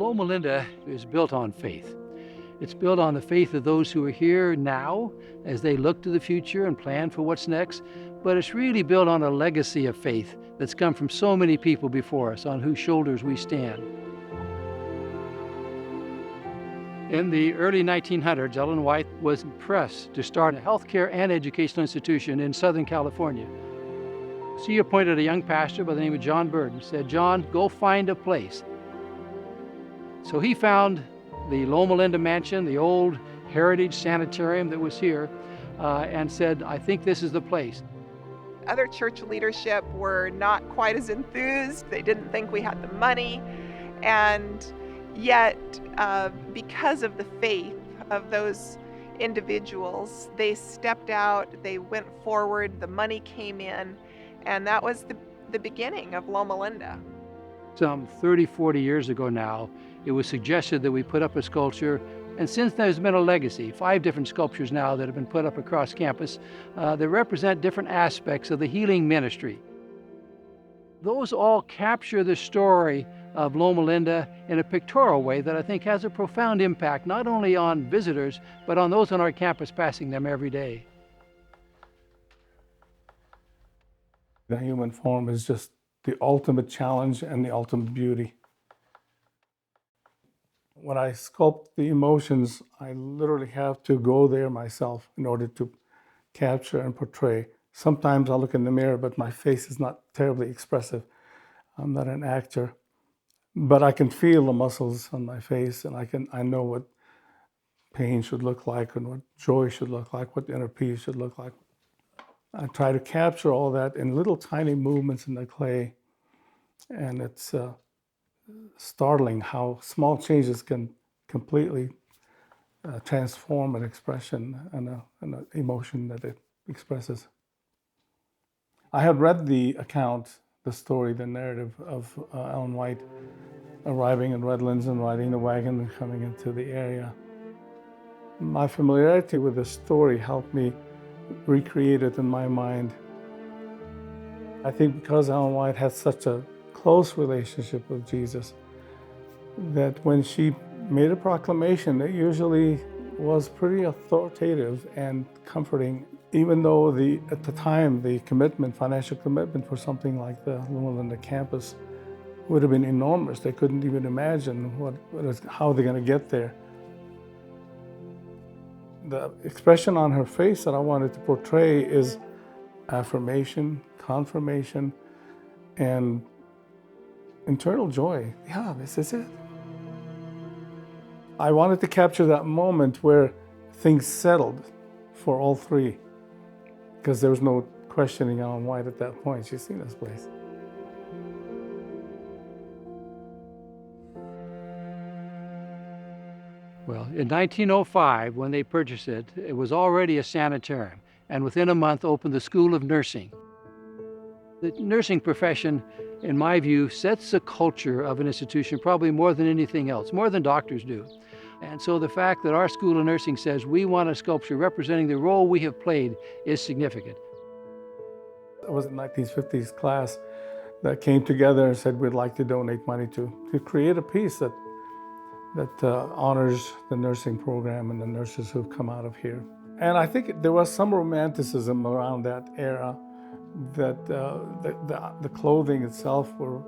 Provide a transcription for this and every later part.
Loma Linda is built on faith. It's built on the faith of those who are here now as they look to the future and plan for what's next, but it's really built on a legacy of faith that's come from so many people before us, on whose shoulders we stand. In the early 1900s, Ellen White was pressed to start a healthcare and educational institution in Southern California. She appointed a young pastor by the name of John Burton, said, "John, go find a place." So he found the Loma Linda Mansion, the old heritage sanitarium that was here, and said, "I think this is the place." Other church leadership were not quite as enthused. They didn't think we had the money. And yet, because of the faith of those individuals, they stepped out, they went forward, the money came in, and that was the beginning of Loma Linda. Some 30, 40 years ago now, it was suggested that we put up a sculpture, and since there's been a legacy, 5 different sculptures now that have been put up across campus that represent different aspects of the healing ministry. Those all capture the story of Loma Linda in a pictorial way that I think has a profound impact, not only on visitors, but on those on our campus passing them every day. The human form is just the ultimate challenge and the ultimate beauty. When I sculpt the emotions, I literally have to go there myself in order to capture and portray. Sometimes I look in the mirror, but my face is not terribly expressive. I'm not an actor, but I can feel the muscles on my face, and I know what pain should look like and what joy should look like, what inner peace should look like. I try to capture all that in little tiny movements in the clay, and it's startling how small changes can completely transform an expression and an emotion that it expresses. I had read the account, the story, the narrative of Ellen White arriving in Redlands and riding the wagon and coming into the area. My familiarity with the story helped me recreate it in my mind. I think because Ellen White had such a close relationship with Jesus, that when she made a proclamation, it usually was pretty authoritative and comforting, even though at the time the financial commitment for something like the Loma Linda campus would have been enormous. They couldn't even imagine how they're going to get there. The expression on her face that I wanted to portray is affirmation, confirmation, and internal joy. Yeah, this is it. I wanted to capture that moment where things settled for all 3, because there was no questioning Ellen White at that point. She's seen this place. Well, in 1905, when they purchased it, it was already a sanitarium, and within a month opened the School of Nursing. The nursing profession, in my view, sets the culture of an institution probably more than anything else, more than doctors do. And so the fact that our School of Nursing says we want a sculpture representing the role we have played is significant. It was a 1950s class that came together and said we'd like to donate money to create a piece that honors the nursing program and the nurses who've come out of here. And I think there was some romanticism around that era, that the clothing itself were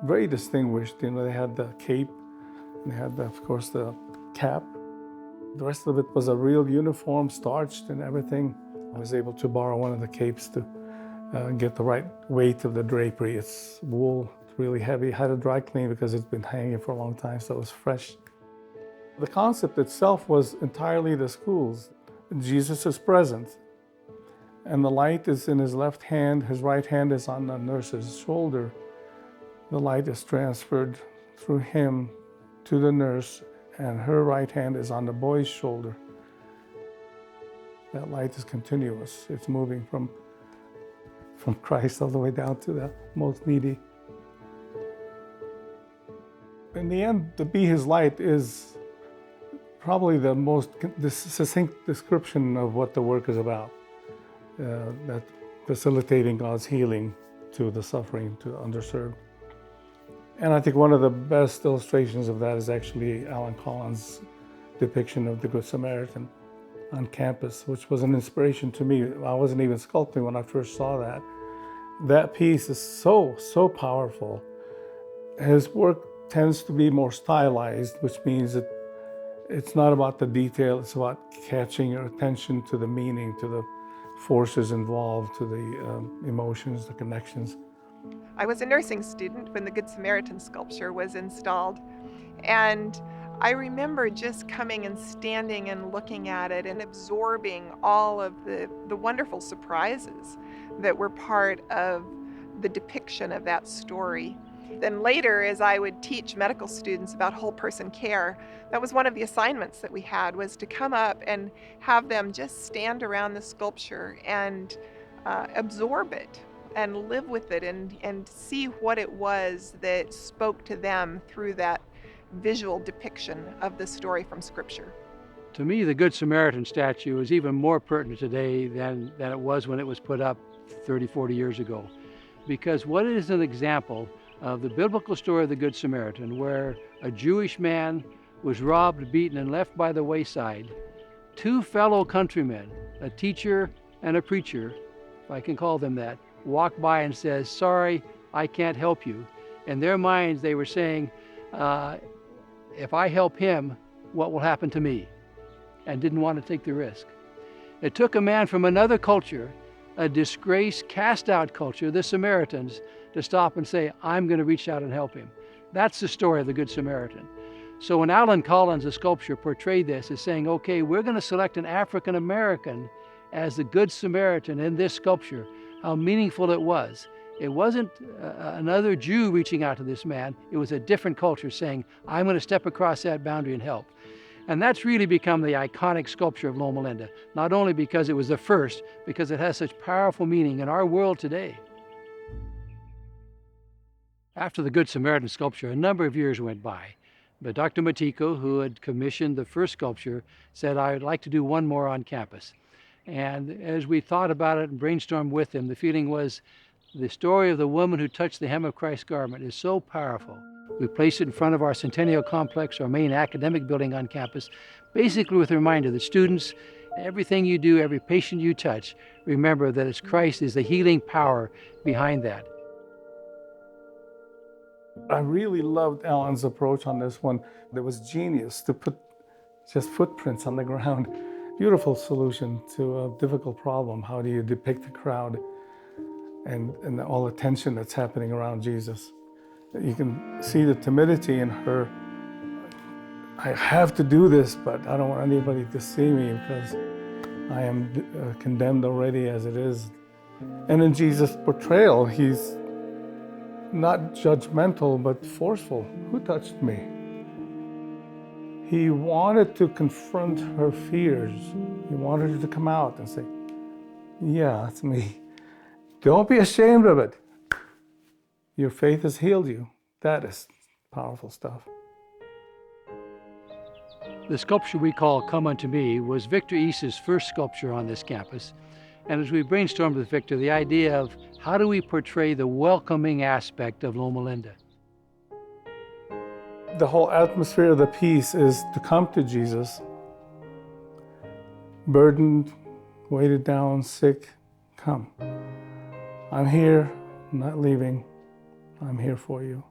very distinguished. You know, they had the cape, and they had, of course, the cap. The rest of it was a real uniform, starched and everything. I was able to borrow one of the capes to get the right weight of the drapery. It's wool, it's really heavy. I had to dry clean because it's been hanging for a long time, so it was fresh. The concept itself was entirely the school's. Jesus is present, and the light is in his left hand. His right hand is on the nurse's shoulder. The light is transferred through him to the nurse, and her right hand is on the boy's shoulder. That light is continuous. It's moving from Christ all the way down to the most needy. In the end, to be his light is probably the most succinct description of what the work is about. That facilitating God's healing to the suffering, to the underserved. And I think one of the best illustrations of that is actually Alan Collins' depiction of the Good Samaritan on campus, which was an inspiration to me. I wasn't even sculpting when I first saw that. That piece is so powerful. His work tends to be more stylized, which means that it's not about the detail, it's about catching your attention to the meaning, to the forces involved, to the emotions, the connections. I was a nursing student when the Good Samaritan sculpture was installed, and I remember just coming and standing and looking at it and absorbing all of the wonderful surprises that were part of the depiction of that story. Then later, as I would teach medical students about whole person care, that was one of the assignments that we had, was to come up and have them just stand around the sculpture and absorb it and live with it and see what it was that spoke to them through that visual depiction of the story from Scripture. To me, the Good Samaritan statue is even more pertinent today than it was when it was put up 30, 40 years ago. Because what is an example of the biblical story of the Good Samaritan, where a Jewish man was robbed, beaten, and left by the wayside. Two fellow countrymen, a teacher and a preacher, if I can call them that, walk by and says, "Sorry, I can't help you." In their minds, they were saying, if I help him, what will happen to me? And didn't want to take the risk. It took a man from another culture, a disgraced, cast-out culture, the Samaritans, to stop and say, I'm going to reach out and help him. That's the story of the Good Samaritan. So when Alan Collins, the sculpture, portrayed this as saying, okay, we're going to select an African American as the Good Samaritan in this sculpture, how meaningful it was. It wasn't another Jew reaching out to this man. It was a different culture saying, I'm going to step across that boundary and help. And that's really become the iconic sculpture of Loma Linda, not only because it was the first, because it has such powerful meaning in our world today. After the Good Samaritan sculpture, a number of years went by. But Dr. Matiko, who had commissioned the first sculpture, said, I would like to do one more on campus. And as we thought about it and brainstormed with him, the feeling was the story of the woman who touched the hem of Christ's garment is so powerful. We placed it in front of our Centennial Complex, our main academic building on campus, basically with a reminder that students, everything you do, every patient you touch, remember that it's Christ is the healing power behind that. I really loved Alan's approach on this one. There was genius to put just footprints on the ground. Beautiful solution to a difficult problem. How do you depict the crowd and all the tension that's happening around Jesus? You can see the timidity in her. I have to do this, but I don't want anybody to see me because I am condemned already as it is. And in Jesus' portrayal, he's not judgmental, but forceful. Who touched me? He wanted to confront her fears. He wanted her to come out and say, yeah, it's me. Don't be ashamed of it. Your faith has healed you. That is powerful stuff. The sculpture we call Come Unto Me was Victor East's first sculpture on this campus. And as we brainstormed with Victor, the idea of how do we portray the welcoming aspect of Loma Linda? The whole atmosphere of the piece is to come to Jesus, burdened, weighted down, sick, come. I'm here, I'm not leaving, I'm here for you.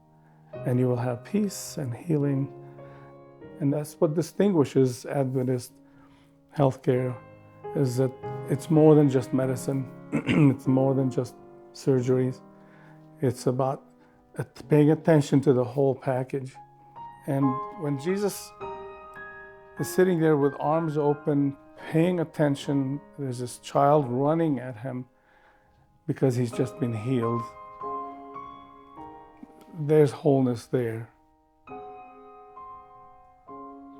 And you will have peace and healing. And that's what distinguishes Adventist healthcare, is that it's more than just medicine, it's more than just surgeries. It's about paying attention to the whole package. And when Jesus is sitting there with arms open, paying attention, there's this child running at him because he's just been healed. There's wholeness there.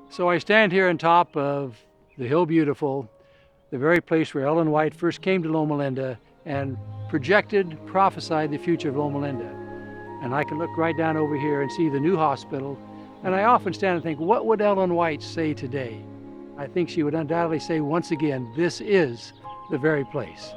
So I stand here on top of the Hill Beautiful, the very place where Ellen White first came to Loma Linda and projected, prophesied the future of Loma Linda. And I can look right down over here and see the new hospital. And I often stand and think, what would Ellen White say today? I think she would undoubtedly say once again, this is the very place.